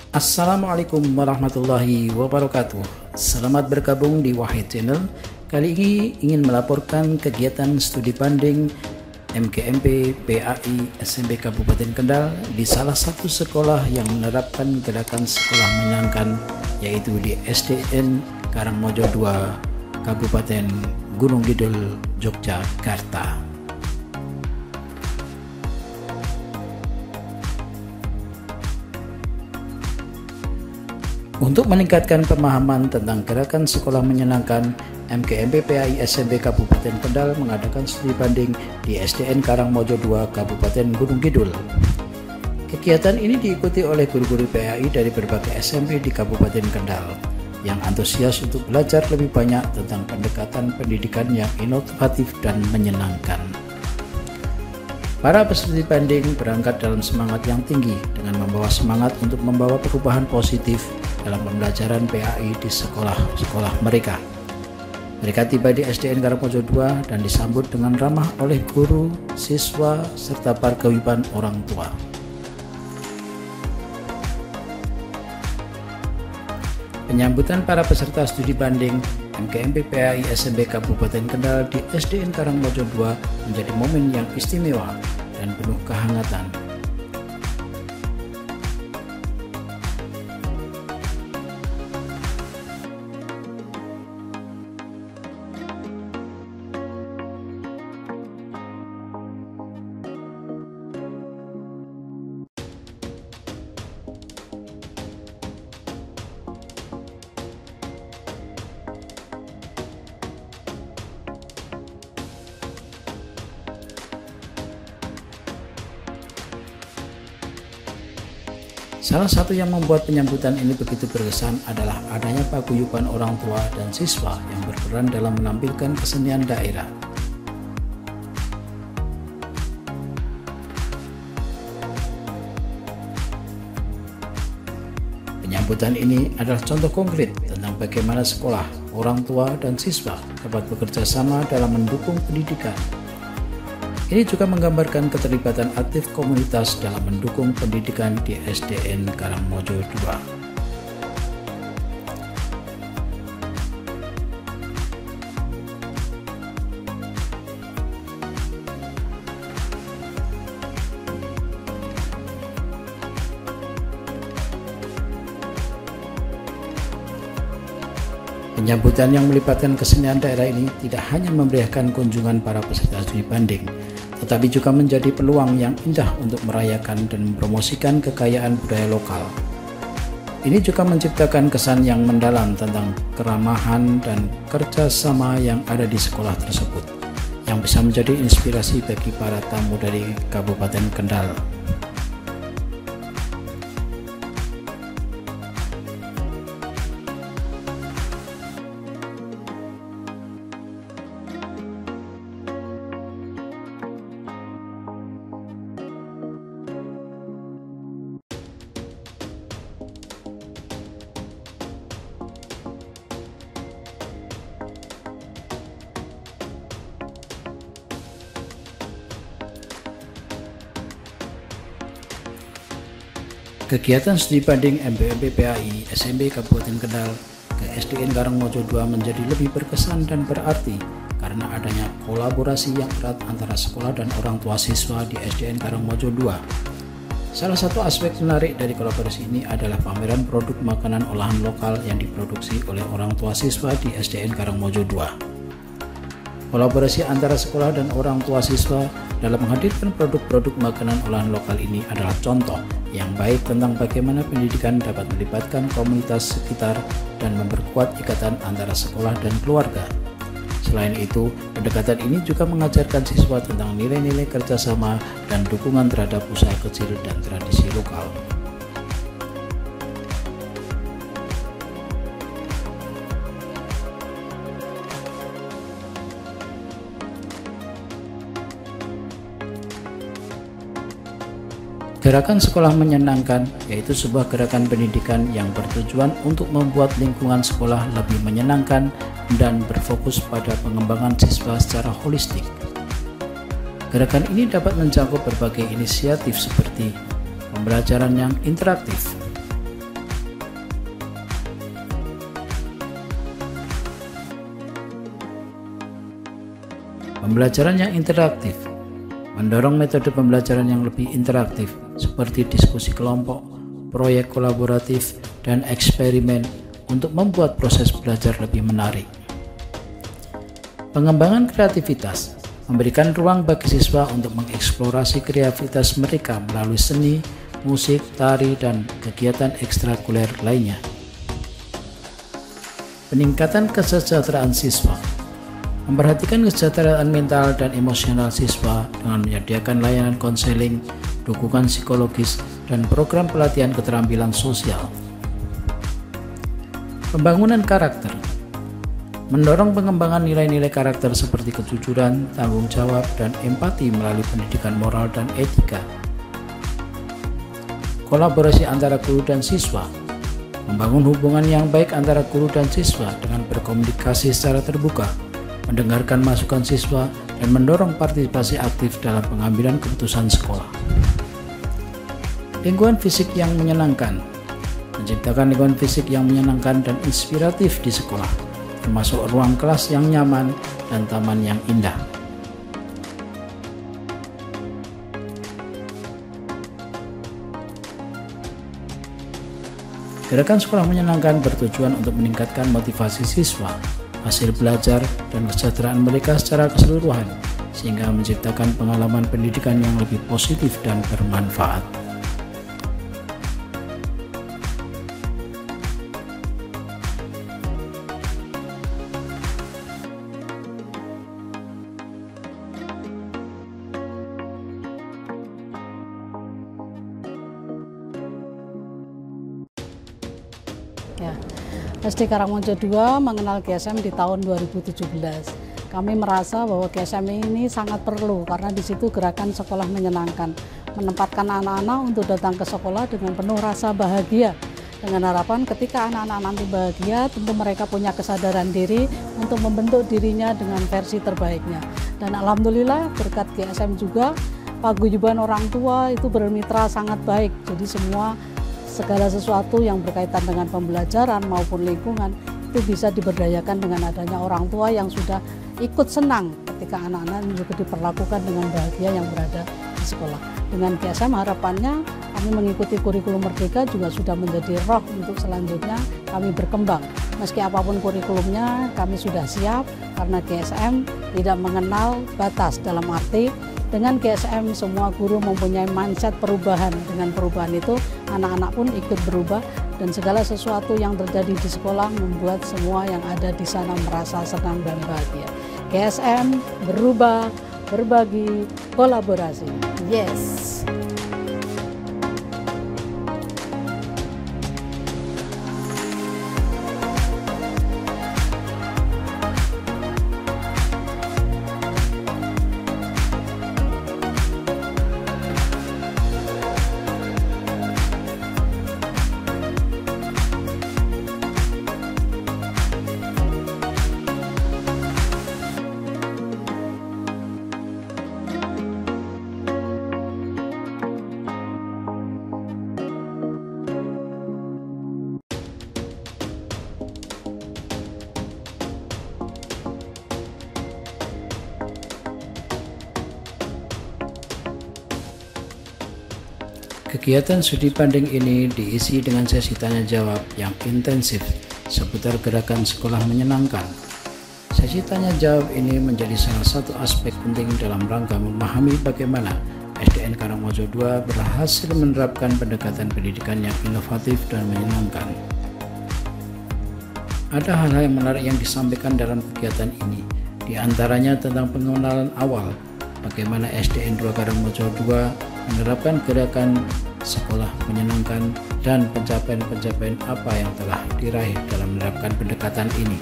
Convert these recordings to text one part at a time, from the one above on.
Assalamualaikum warahmatullahi wabarakatuh. Selamat bergabung di Wahid Channel. Kali ini ingin melaporkan kegiatan studi banding MGMP PAI SMP Kabupaten Kendal di salah satu sekolah yang menerapkan gerakan sekolah menyenangkan, yaitu di SDN Karangmojo 2 Kabupaten Gunung Kidul, Yogyakarta. Untuk meningkatkan pemahaman tentang gerakan sekolah menyenangkan, MGMP PAI SMP Kabupaten Kendal mengadakan studi banding di SDN Karangmojo 2 Kabupaten Gunung Kidul. Kegiatan ini diikuti oleh guru-guru PAI dari berbagai SMP di Kabupaten Kendal yang antusias untuk belajar lebih banyak tentang pendekatan pendidikan yang inovatif dan menyenangkan. Para peserta banding berangkat dalam semangat yang tinggi dengan membawa semangat untuk membawa perubahan positif dalam pembelajaran PAI di sekolah-sekolah mereka. Mereka tiba di SDN Karangmojo 2 dan disambut dengan ramah oleh guru, siswa, serta paguyuban orang tua. Penyambutan para peserta studi banding MGMP PAI SMP Kabupaten Kendal di SDN Karangmojo 2 menjadi momen yang istimewa dan penuh kehangatan. Salah satu yang membuat penyambutan ini begitu berkesan adalah adanya paguyuban orang tua dan siswa yang berperan dalam menampilkan kesenian daerah. Penyambutan ini adalah contoh konkret tentang bagaimana sekolah, orang tua, dan siswa dapat bekerja sama dalam mendukung pendidikan. Ini juga menggambarkan keterlibatan aktif komunitas dalam mendukung pendidikan di SDN Karangmojo 2. Penyambutan yang melibatkan kesenian daerah ini tidak hanya memeriahkan kunjungan para peserta studi banding, tetapi juga menjadi peluang yang indah untuk merayakan dan mempromosikan kekayaan budaya lokal. Ini juga menciptakan kesan yang mendalam tentang keramahan dan kerjasama yang ada di sekolah tersebut, yang bisa menjadi inspirasi bagi para tamu dari Kabupaten Kendal. Kegiatan studi banding MGMP PAI SMP Kabupaten Kendal ke SDN Karangmojo 2 menjadi lebih berkesan dan berarti karena adanya kolaborasi yang erat antara sekolah dan orang tua siswa di SDN Karangmojo 2. Salah satu aspek menarik dari kolaborasi ini adalah pameran produk makanan olahan lokal yang diproduksi oleh orang tua siswa di SDN Karangmojo 2. Kolaborasi antara sekolah dan orang tua siswa dalam menghadirkan produk-produk makanan olahan lokal ini adalah contoh yang baik tentang bagaimana pendidikan dapat melibatkan komunitas sekitar dan memperkuat ikatan antara sekolah dan keluarga. Selain itu, pendekatan ini juga mengajarkan siswa tentang nilai-nilai kerjasama dan dukungan terhadap usaha kecil dan tradisi lokal. Gerakan sekolah menyenangkan yaitu sebuah gerakan pendidikan yang bertujuan untuk membuat lingkungan sekolah lebih menyenangkan dan berfokus pada pengembangan siswa secara holistik. Gerakan ini dapat mencakup berbagai inisiatif seperti pembelajaran yang interaktif, Pembelajaran yang interaktif mendorong metode pembelajaran yang lebih interaktif seperti diskusi kelompok, proyek kolaboratif, dan eksperimen untuk membuat proses belajar lebih menarik. Pengembangan kreativitas memberikan ruang bagi siswa untuk mengeksplorasi kreativitas mereka melalui seni, musik, tari, dan kegiatan ekstrakurikuler lainnya. Peningkatan kesejahteraan siswa memperhatikan kesejahteraan mental dan emosional siswa dengan menyediakan layanan konseling, dukungan psikologis, dan program pelatihan keterampilan sosial. Pembangunan karakter mendorong pengembangan nilai-nilai karakter seperti kejujuran, tanggung jawab, dan empati melalui pendidikan moral dan etika. Kolaborasi antara guru dan siswa membangun hubungan yang baik antara guru dan siswa dengan berkomunikasi secara terbuka, mendengarkan masukan siswa, dan mendorong partisipasi aktif dalam pengambilan keputusan sekolah. Lingkungan fisik yang menyenangkan menciptakan lingkungan fisik yang menyenangkan dan inspiratif di sekolah, termasuk ruang kelas yang nyaman dan taman yang indah. Gerakan sekolah menyenangkan bertujuan untuk meningkatkan motivasi siswa, hasil belajar, dan kesejahteraan mereka secara keseluruhan, sehingga menciptakan pengalaman pendidikan yang lebih positif dan bermanfaat. Ya, SD Karangmojo 2 mengenal GSM di tahun 2017. Kami merasa bahwa GSM ini sangat perlu karena di situ gerakan sekolah menyenangkan, menempatkan anak-anak untuk datang ke sekolah dengan penuh rasa bahagia. Dengan harapan ketika anak-anak nanti bahagia, tentu mereka punya kesadaran diri untuk membentuk dirinya dengan versi terbaiknya. Dan alhamdulillah berkat GSM juga, paguyuban orang tua itu bermitra sangat baik. Jadi segala sesuatu yang berkaitan dengan pembelajaran maupun lingkungan itu bisa diberdayakan dengan adanya orang tua yang sudah ikut senang ketika anak-anak juga diperlakukan dengan bahagia yang berada di sekolah. Dengan GSM harapannya kami mengikuti kurikulum Merdeka juga sudah menjadi roh untuk selanjutnya kami berkembang. Meski apapun kurikulumnya kami sudah siap karena GSM tidak mengenal batas, dalam arti dengan GSM semua guru mempunyai mindset perubahan. Dengan perubahan itu anak-anak pun ikut berubah dan segala sesuatu yang terjadi di sekolah membuat semua yang ada di sana merasa senang dan bahagia. GSM berubah, berbagi, kolaborasi. Yes. Kegiatan studi banding ini diisi dengan sesi tanya jawab yang intensif seputar gerakan sekolah menyenangkan. Sesi tanya jawab ini menjadi salah satu aspek penting dalam rangka memahami bagaimana SDN Karangmojo 2 berhasil menerapkan pendekatan pendidikan yang inovatif dan menyenangkan. Ada hal-hal yang menarik yang disampaikan dalam kegiatan ini, di antaranya tentang pengenalan awal bagaimana SDN 2 Karangmojo 2 menerapkan gerakan sekolah menyenangkan dan pencapaian-pencapaian apa yang telah diraih dalam menerapkan pendekatan ini.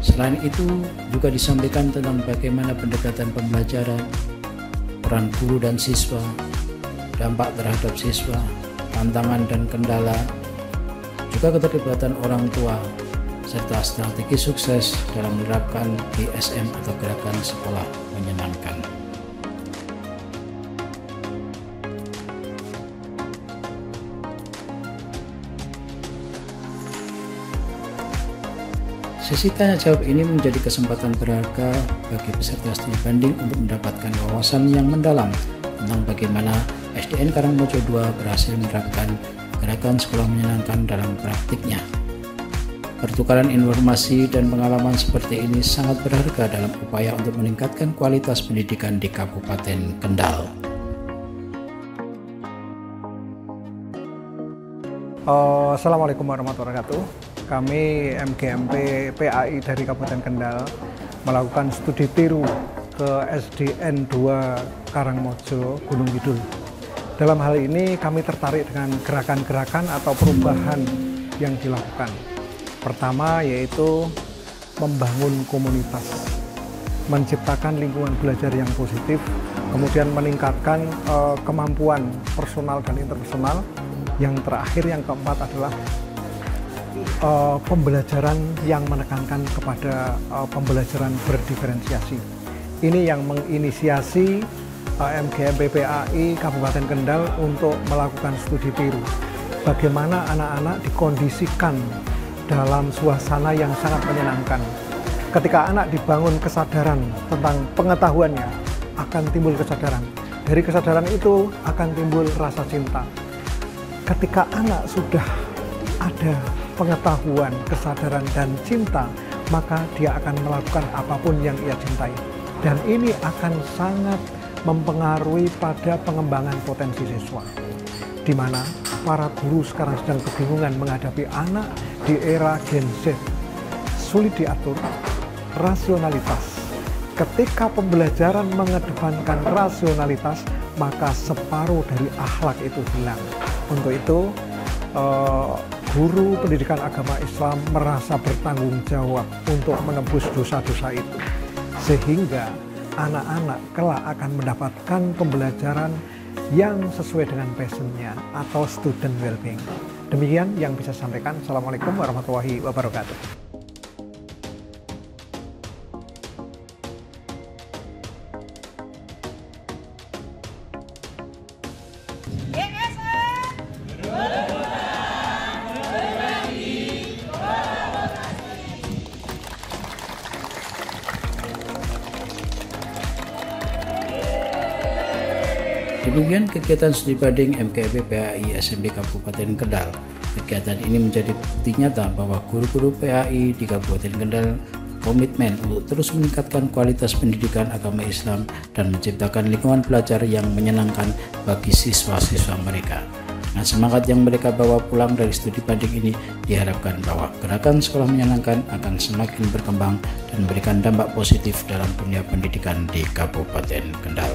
Selain itu juga disampaikan tentang bagaimana pendekatan pembelajaran, peran guru dan siswa, dampak terhadap siswa, tantangan dan kendala, juga keterlibatan orang tua, serta strategi sukses dalam menerapkan GSM atau gerakan sekolah menyenangkan. Sesi tanya jawab ini menjadi kesempatan berharga bagi peserta studi banding untuk mendapatkan wawasan yang mendalam tentang bagaimana SDN Karangmojo II berhasil menerapkan gerakan sekolah menyenangkan dalam praktiknya. Pertukaran informasi dan pengalaman seperti ini sangat berharga dalam upaya untuk meningkatkan kualitas pendidikan di Kabupaten Kendal. Assalamualaikum warahmatullahi wabarakatuh. Kami MGMP PAI dari Kabupaten Kendal melakukan studi tiru ke SDN 2 Karangmojo Gunung Kidul. Dalam hal ini kami tertarik dengan gerakan-gerakan atau perubahan yang dilakukan. Pertama yaitu membangun komunitas, menciptakan lingkungan belajar yang positif, kemudian meningkatkan kemampuan personal dan interpersonal. Yang terakhir, yang keempat adalah pembelajaran yang menekankan kepada pembelajaran berdiferensiasi. Ini yang menginisiasi MGMP PAI Kabupaten Kendal untuk melakukan studi tiru. Bagaimana anak-anak dikondisikan dalam suasana yang sangat menyenangkan. Ketika anak dibangun kesadaran tentang pengetahuannya, akan timbul kesadaran. Dari kesadaran itu akan timbul rasa cinta. Ketika anak sudah ada pengetahuan, kesadaran, dan cinta, maka dia akan melakukan apapun yang ia cintai. Dan ini akan sangat mempengaruhi pada pengembangan potensi siswa. Di mana para guru sekarang sedang kebingungan menghadapi anak di era Gen Z. Sulit diatur, rasionalitas. Ketika pembelajaran mengedepankan rasionalitas, maka separuh dari akhlak itu hilang. Untuk itu, guru pendidikan agama Islam merasa bertanggung jawab untuk menebus dosa-dosa itu. Sehingga anak-anak kelak akan mendapatkan pembelajaran yang sesuai dengan passion-nya atau student well-being. Demikian yang bisa saya sampaikan. Assalamualaikum warahmatullahi wabarakatuh. Demikian kegiatan studi banding MGMP PAI SMP Kabupaten Kendal. Kegiatan ini menjadi bukti nyata bahwa guru-guru PAI di Kabupaten Kendal komitmen untuk terus meningkatkan kualitas pendidikan agama Islam dan menciptakan lingkungan belajar yang menyenangkan bagi siswa-siswa mereka. Dengan semangat yang mereka bawa pulang dari studi banding ini, diharapkan bahwa gerakan sekolah menyenangkan akan semakin berkembang dan memberikan dampak positif dalam dunia pendidikan di Kabupaten Kendal.